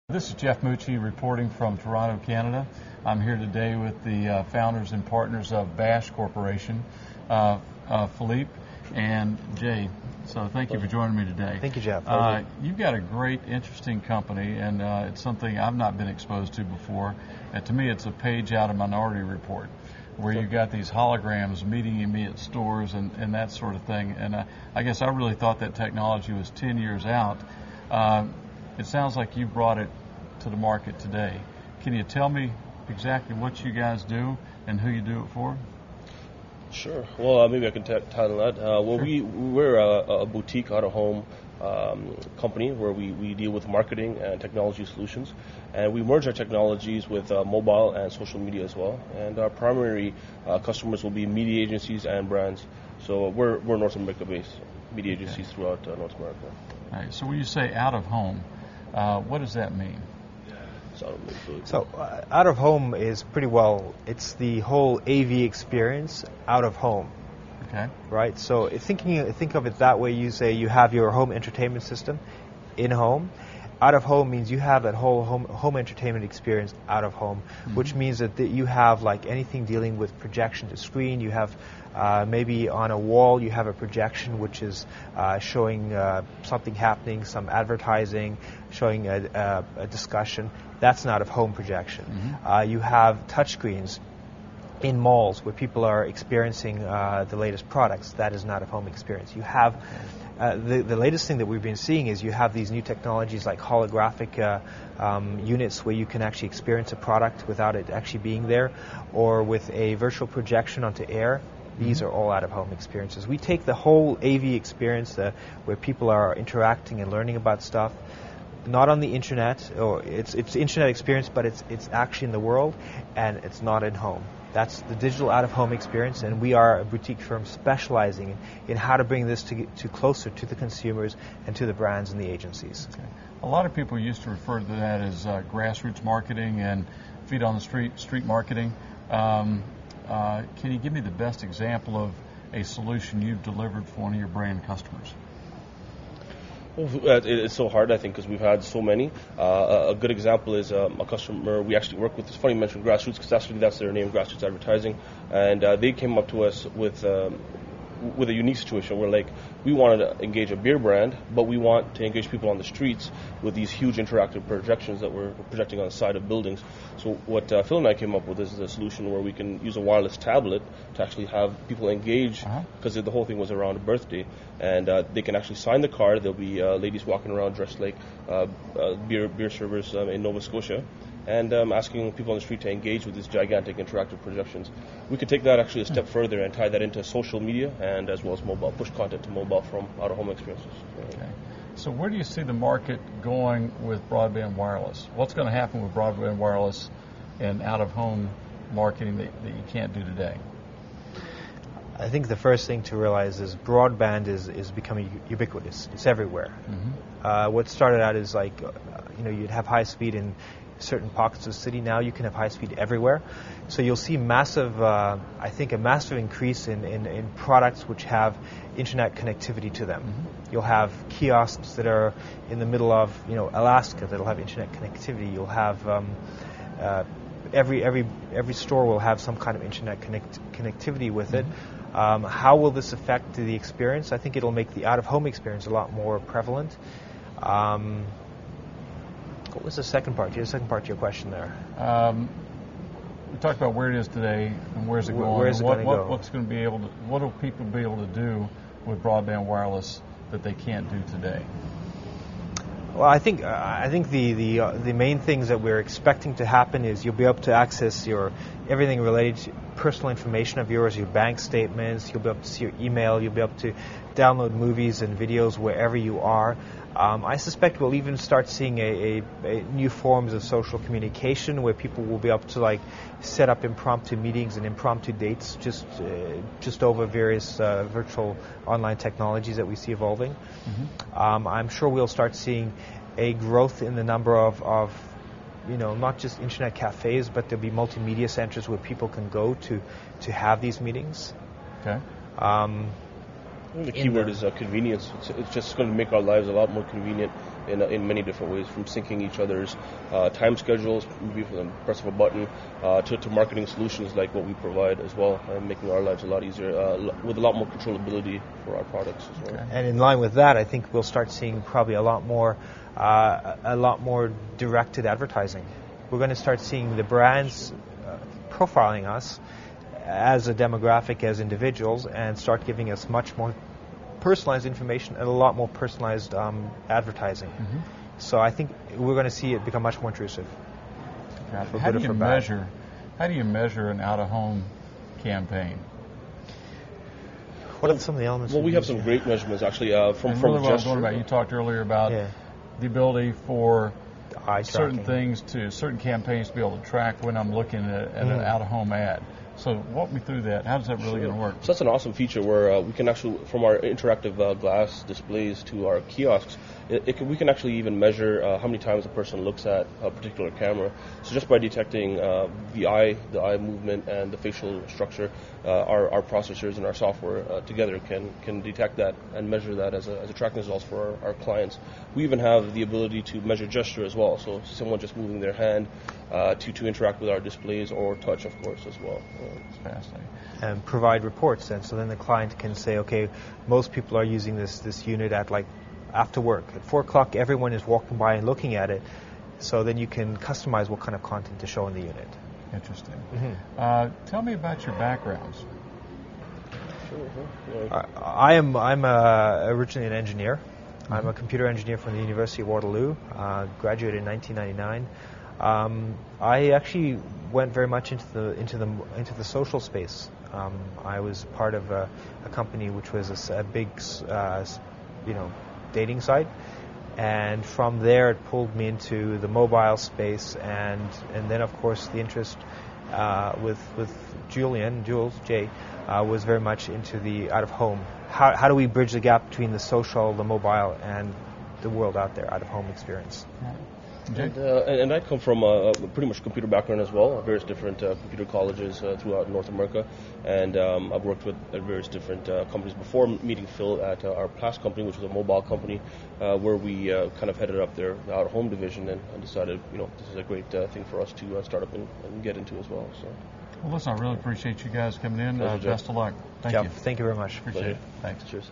This is Jeff Mucci reporting from Toronto, Canada. I'm here today with the founders and partners of Bash Corporation, Filipe and Jay. So thank you for joining me today. Thank you, Jeff. You've got a great, interesting company, and it's something I've not been exposed to before. And to me, it's a page out of Minority Report, where you've got these holograms meeting me at stores and that sort of thing. And I guess I really thought that technology was 10 years out. It sounds like you brought it to the market today. Can you tell me exactly what you guys do and who you do it for? Sure. Well, maybe I can title that. Well, Sure. we're a boutique out-of-home company where we deal with marketing and technology solutions, and we merge our technologies with mobile and social media as well. And our primary customers will be media agencies and brands. So we're North America-based media agencies throughout North America. All right. So when you say out-of-home, what does that mean? So out of home is pretty well, it's the whole AV experience out of home. Okay. Right? So think of it that way. You say you have your home entertainment system in home. Out of home means you have that whole home entertainment experience out of home, which means that you have like anything dealing with projection to screen. You have maybe on a wall you have a projection which is showing something happening, some advertising, showing a discussion. That's an out-of-home projection. You have touchscreens in malls where people are experiencing the latest products. That is not a home experience. You have the latest thing that we've been seeing is you have these new technologies like holographic units where you can actually experience a product without it actually being there, or with a virtual projection onto air. These are all out-of-home experiences. We take the whole AV experience where people are interacting and learning about stuff, not on the internet, or it's internet experience, but it's actually in the world, and it's not at home. That's the digital out-of-home experience, and we are a boutique firm specializing in how to bring this to closer to the consumers and to the brands and the agencies. Okay. A lot of people used to refer to that as grassroots marketing and feet on the street marketing. Can you give me the best example of a solution you've delivered for one of your brand customers? Well, it's so hard, I think, because we've had so many. A good example is a customer we actually work with. It's funny you mentioned Grassroots, because that's their name, Grassroots Advertising. And they came up to us with a unique situation where, like, we wanted to engage a beer brand, but we want to engage people on the streets with these huge interactive projections that we're projecting on the side of buildings. So what Phil and I came up with is a solution where we can use a wireless tablet to actually have people engage, because the whole thing was around a birthday, and they can actually sign the card. There'll be ladies walking around dressed like beer servers in Nova Scotia, and asking people on the street to engage with these gigantic interactive projections. We could take that actually a step further and tie that into social media and as well as mobile, push content to mobile from out-of-home experiences. Okay. So where do you see the market going with broadband wireless? What's going to happen with broadband wireless and out-of-home marketing that you can't do today? I think the first thing to realize is broadband is becoming ubiquitous. It's everywhere. What started out is like, you'd have high speed in certain pockets of the city. Now you can have high speed everywhere. So you'll see a massive increase in products which have internet connectivity to them. You'll have kiosks that are in the middle of Alaska that'll have internet connectivity. You'll have every store will have some kind of internet connectivity with it. How will this affect the experience? I think it'll make the out-of-home experience a lot more prevalent. What was the second part? The second part to your question there. We talked about where it is today and where's it going. Where's it going to go? What will people be able to do with broadband wireless that they can't do today? Well, I think the main things that we're expecting to happen is you'll be able to access everything related to personal information of yours, your bank statements. You'll be able to see your email. You'll be able to download movies and videos wherever you are. I suspect we'll even start seeing a new forms of social communication where people will be able to set up impromptu meetings and impromptu dates just over various virtual online technologies that we see evolving. I'm sure we'll start seeing a growth in the number of not just internet cafes, but there'll be multimedia centers where people can go to have these meetings. Okay. The key word is convenience. It's just going to make our lives a lot more convenient in many different ways, from syncing each other's time schedules, maybe from the press of a button, to marketing solutions like what we provide as well, and making our lives a lot easier with a lot more controllability for our products as well. Okay. And in line with that, I think we'll start seeing probably a lot more directed advertising. We're going to start seeing the brands profiling us as a demographic, as individuals, and start giving us much more personalized information and a lot more personalized advertising. Mm-hmm. So I think we're going to see it become much more intrusive. How do you measure an out-of-home campaign? What are some of the elements? Well, we have some great measurements actually from really what I was talking about. You talked earlier about the ability for certain things certain campaigns to be able to track when I'm looking at an out-of-home ad. So walk me through that. How does that really going to work? So that's an awesome feature where we can actually, from our interactive glass displays to our kiosks, we can actually even measure how many times a person looks at a particular camera. So just by detecting the eye movement and the facial structure, our processors and our software together can detect that and measure that as a tracking result for our clients. We even have the ability to measure gesture as well. So someone just moving their hand to interact with our displays, or touch, of course, as well. It's fascinating. And provide reports then. So then the client can say, okay, most people are using this unit at after work. At 4 o'clock, everyone is walking by and looking at it. So then you can customize what kind of content to show in the unit. Interesting. Mm-hmm. Tell me about your backgrounds. I'm originally an engineer. Mm-hmm. I'm a computer engineer from the University of Waterloo. Graduated in 1999. I actually went very much into the social space. I was part of a company which was a big, dating site, and from there it pulled me into the mobile space, and then of course the interest with Jules J was very much into the out of home. How do we bridge the gap between the social, the mobile, and the world out there, out of home experience? And I come from a pretty much computer background as well, various different computer colleges throughout North America, and I've worked with various different companies before meeting Phil at our past company, which was a mobile company, where we kind of headed up their out-of-home division and decided, this is a great thing for us to start up and get into as well. So. Well, listen, I really appreciate you guys coming in. Best of luck. Thank you. Thank you very much. Appreciate it. Thanks. Cheers.